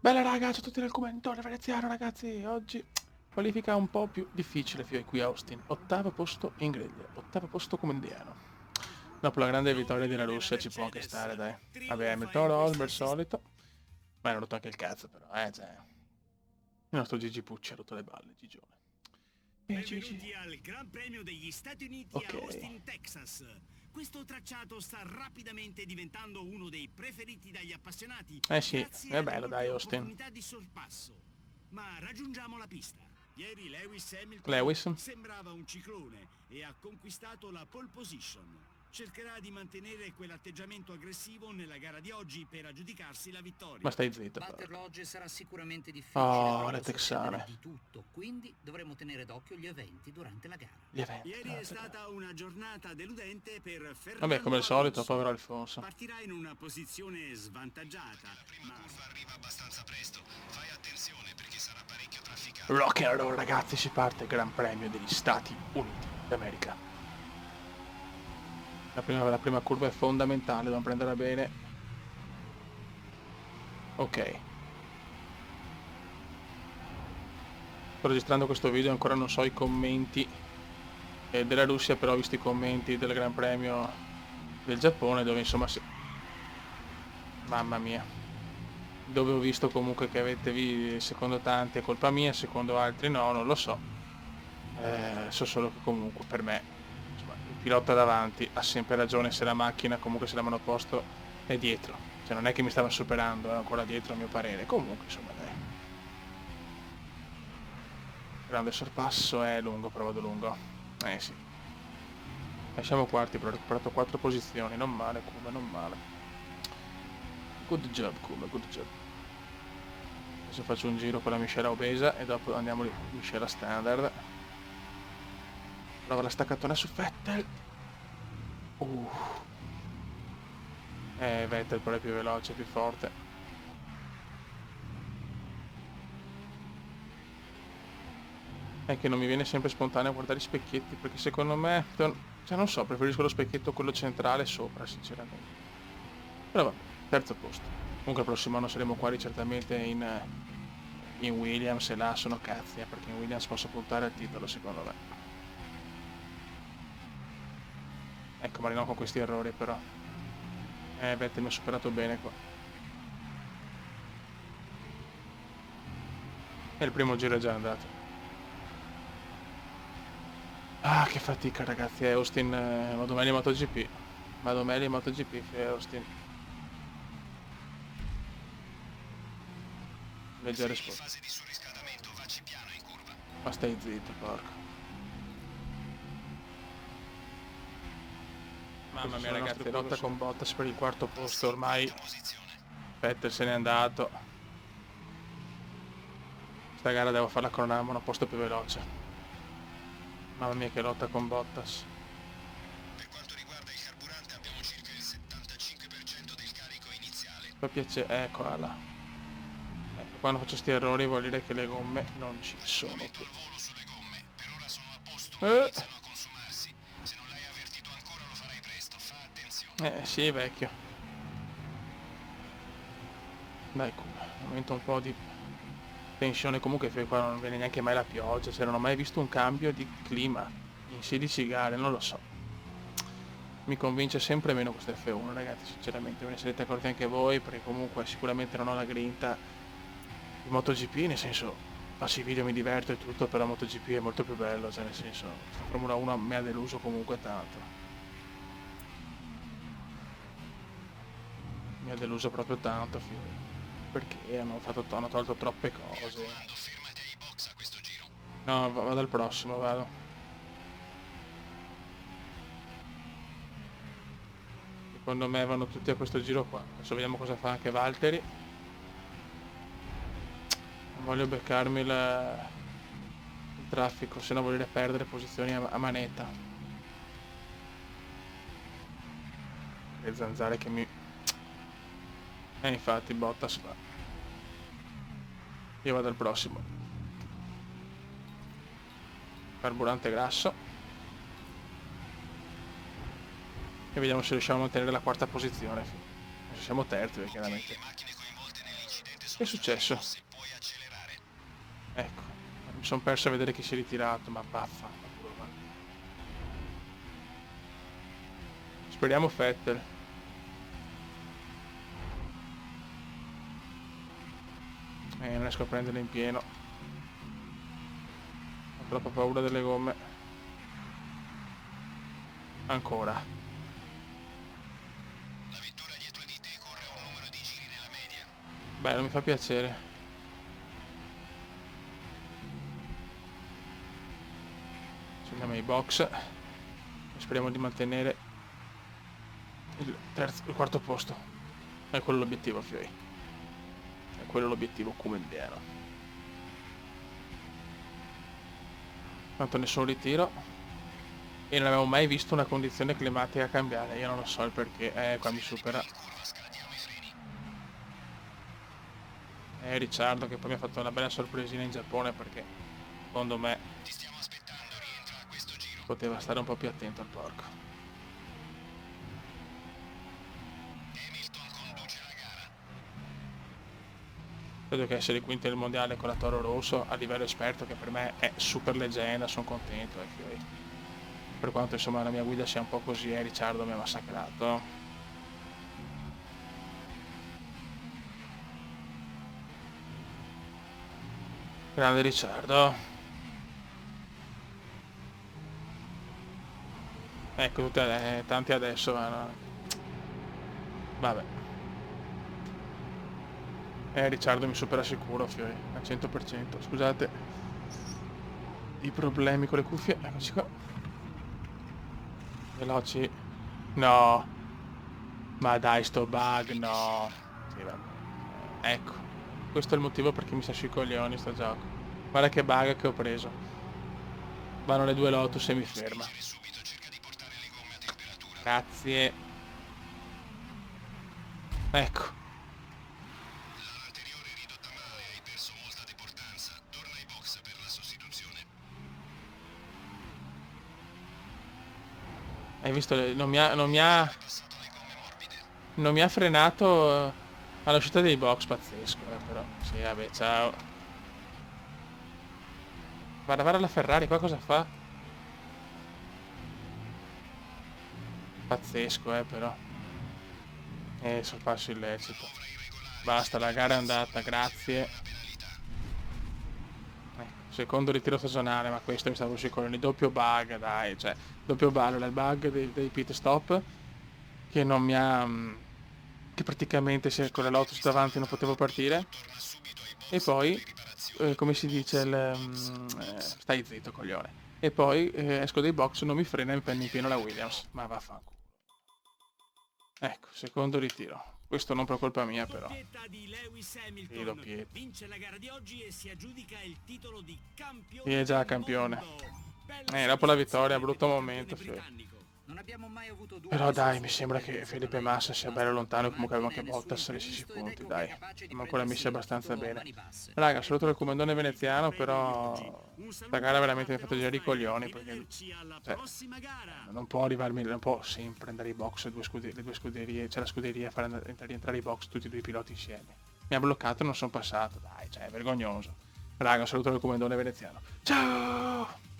Bella raga, ciao a tutti nel commentare veneziano ragazzi, oggi qualifica un po' più difficile qui a Austin, ottavo posto in griglia, ottavo posto come indiano. Dopo la grande vittoria della Russia ci può anche stare dai. Vabbè, Hamilton Rosberg solito, ma hanno rotto anche il cazzo però, cioè. Il nostro Gigi Pucci ha rotto le balle, Gigione. Gigi. Benvenuti al Gran Premio degli Stati Uniti a Ok. Austin, Texas. Questo tracciato sta rapidamente diventando uno dei preferiti dagli appassionati Sì, grazie è alle bello molte dai Austin. opportunità di sorpasso. Ma raggiungiamo la pista. Ieri Lewis Hamilton Lewis. sembrava un ciclone e ha conquistato la pole position. Cercherà di mantenere quell'atteggiamento aggressivo nella gara di oggi per aggiudicarsi la vittoria. Ma stai zitto però. Batterlo oggi sarà sicuramente difficile, Oh, però le può succedere texane. di tutto, quindi dovremo tenere d'occhio gli eventi durante la gara. Gli eventi. Ieri è stata una giornata deludente per Fernando Vabbè, come al solito, Alonso. povero Alfonso. Partirà in una posizione svantaggiata, La prima ma curva arriva abbastanza presto. Fai attenzione perché sarà parecchio trafficato. Rock and roll ragazzi, si parte il Gran Premio degli Stati Uniti d'America. La prima curva è fondamentale, dobbiamo prenderla bene. Ok. Sto registrando questo video e ancora non so i commenti della Russia, però ho visto i commenti del Gran Premio del Giappone dove insomma mamma mia. Dove ho visto comunque che avete secondo tanti è colpa mia, secondo altri no, non lo so. So solo che comunque per me insomma, il pilota davanti ha sempre ragione se la macchina comunque se la monoposto è dietro. Cioè non è che mi stava superando, è ancora dietro a mio parere. Comunque insomma dai. Grande sorpasso, è lungo, però vado lungo. Sì. Siamo quarti, però ho recuperato 4 posizioni, non male Kuma, non male. Good job Kuma, good job. Adesso faccio un giro con la miscela obesa e dopo andiamo in miscela standard. Prova la staccatona su Vettel. Vettel però è più veloce, più forte. È che non mi viene sempre spontaneo guardare i specchietti, perché secondo me, cioè non so, preferisco lo specchietto quello centrale sopra, sinceramente. Però vabbè, terzo posto. Comunque il prossimo anno saremo qua certamente in Williams e là sono cazzi, perché in Williams posso puntare al titolo secondo me. Ecco, ma non con questi errori però. Vettel mi ha superato bene qua. E il primo giro è già andato. Ah, che fatica ragazzi, è Austin, vado meglio in MotoGP. Vado meglio in MotoGP che Austin. Leggere Sei in spot. fase di surriscaldamento, vacci piano in curva. Ma stai zitto, porco. Mamma mia ragazzi, lotta con Bottas per il quarto posto ormai. Quinta posizione. Vettel se n'è andato. Sta gara devo farla con una posto più veloce. Mamma mia che lotta con Bottas. Per quanto riguarda il carburante abbiamo circa il 75% del carico iniziale. Per piacere, eccola là. Ecco, quando faccio sti errori vuol dire che le gomme non ci sono Momento più. al volo sulle gomme. Per ora sono a posto, ma iniziano a consumarsi. Se non l'hai avvertito ancora lo farai presto. Fa attenzione. Sì, vecchio. Dai, momento un po' di tensione comunque, qua non viene neanche mai la pioggia, cioè non ho mai visto un cambio di clima in 16 gare, non lo so. Mi convince sempre meno questo F1 ragazzi, sinceramente, ve ne sarete accorti anche voi, perché comunque sicuramente non ho la grinta di MotoGP, nel senso, faccio i video, mi diverto e tutto, però MotoGP è molto più bello, cioè nel senso, Formula 1 mi ha deluso comunque tanto. Mi ha deluso proprio tanto, perché hanno tolto troppe cose. Raccomando, fermati ai box a questo giro. No, vado al prossimo, vado. Secondo me vanno tutti a questo giro qua. Adesso vediamo cosa fa anche Valtteri. Non voglio beccarmi il traffico, se no vuol dire perdere posizioni a manetta. Le zanzare che mi... infatti Bottas va. Io vado al prossimo. Carburante grasso. E vediamo se riusciamo a mantenere la quarta posizione. Adesso siamo terzi, chiaramente. Le macchine coinvolte nell'incidente Che è successo? Se puoi accelerare. Ecco, mi sono perso a vedere chi si è ritirato, ma baffa. Speriamo Vettel. Non riesco a prenderle in pieno. Ho troppa paura delle gomme. Ancora. La vettura dietro di te corre un numero di giri nella media. Beh, non mi fa piacere. Andiamo ai box. Speriamo di mantenere il quarto posto. È quello l'obiettivo, Fioi. È quello l'obiettivo come pieno. Tanto nessun ritiro. E non avevo mai visto una condizione climatica cambiare. Io non lo so il perché. Qua mi supera. In curva scalatiamo i freni. Ricciardo che poi mi ha fatto una bella sorpresina in Giappone perché secondo me Ti stiamo aspettando, rientra a questo giro. poteva stare un po' più attento al porco. Hamilton conduce la gara. Credo che essere quinto nel mondiale con la Toro Rosso a livello esperto, che per me è super leggenda, sono contento. Per quanto insomma la mia guida sia un po' così, Ricciardo mi ha massacrato. Grande Ricciardo. Ecco, tanti adesso vanno. Vabbè. Ricciardo mi supera sicuro, Fiori, al 100%. Scusate i problemi con le cuffie. Eccoci qua. Veloci. No. Ma dai, sto bug, no. Sì, vabbè. Ecco. Questo è il motivo perché mi sta sui coglioni sto gioco. Guarda che bug che ho preso. Vanno le due Lotus e mi ferma. Subito cerca di portare le gomme a temperatura. Grazie. Ecco. L'ala anteriore ridotta male, hai perso molta deportanza. Torna ai box per la sostituzione. Hai visto? Non mi Passato le gomme morbide. non mi ha frenato all'uscita dei box, pazzesco, però. Sì, vabbè, ciao. Guarda la Ferrari, qua cosa fa? Pazzesco, però. Sorpasso illecito. Basta, la gara è andata, grazie. Secondo ritiro stagionale, ma questo mi stavo sui coglioni. Doppio bug, dai, cioè, doppio bug, il bug dei pit stop che non mi ha... che praticamente se con la Lotus davanti non potevo partire. E poi, come si dice, stai zitto, coglione. E poi esco dai box, non mi frena e mi prende in pieno la Williams. Ma vaffanculo. Ecco, secondo ritiro. Questo non per colpa mia, però. Doppietta di Lewis Hamilton. Sì, doppietta. Vince la gara di oggi e si aggiudica il titolo di campione. Sì, è già del campione. mondo. Bella Dopo la vittoria, soddisfazione brutto per il momento, campione Fiori. britannico. Non abbiamo mai avuto dubbi. Però dai, mi sembra che Felipe Massa sia bello lontano, comunque avevo anche Bottas alle 6 ecco punti, dai. Siamo ancora messi abbastanza bene. Raga, saluto il comandone veneziano, però sta gara veramente mi ha fatto girare i coglioni, perché cioè, non può arrivarmi, non può sempre andare ai box le due scuderie, c'è la scuderia a fare rientrare i box tutti e due i piloti insieme. Mi ha bloccato e non sono passato, dai, cioè è vergognoso. Raga, saluto il comandone veneziano. Ciao!